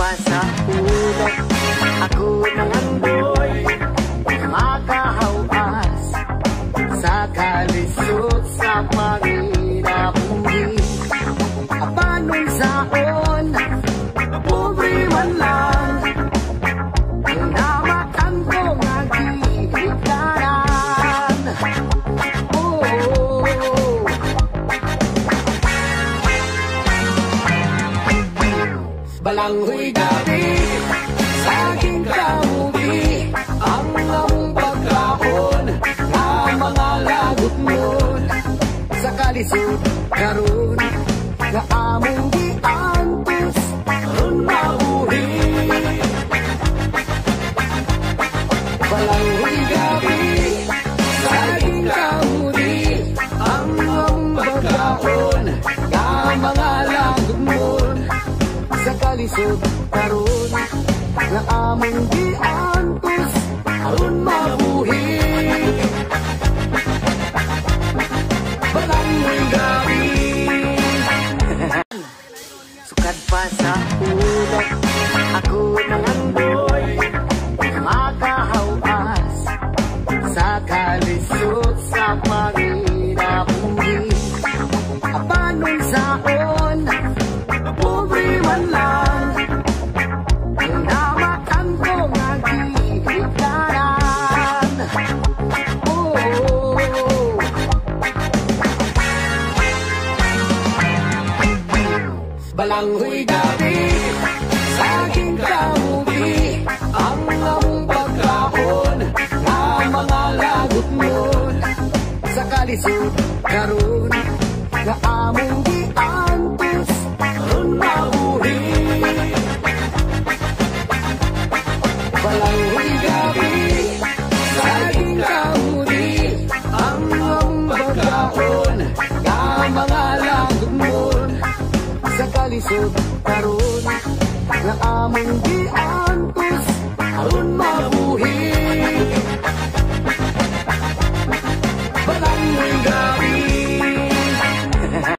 pa sa ulo, ako nangandoy, makahawas sa kalisod sa panginabuhi. Apanon saon, pobre man lang, ang namakan ko nga gilikaran. Oh, balanghoy gabi, sa aking kamubi, ang among pagkaon, na mga lagot mo, sa kalisod karon, na among giantos, karon mabuhi. Balanghoy gabi, sa aking kamubi, ang among pagkaon, na mga lagot mo, sa kalisod karon, na among giantos, karon mabuhi. Balanghoy gabi, sukad pa sa ulo, ako nangandoy, makahawas sa kalisod sa panginabuhi. Apanon saon, pobre man lang, ang namakan ko nga gilikaran. Oh, balanghoy gabi, sa aking kamubi, ang among pagkaon, na mga lagot mo, sa kalisod karon, na among giantos, karon mabuhi. Balanghoy gabi, sa aking kamubi, ang among pagkaon, na mga lagot mo, sa kalisod karon, na among giantos, karon mabuhi.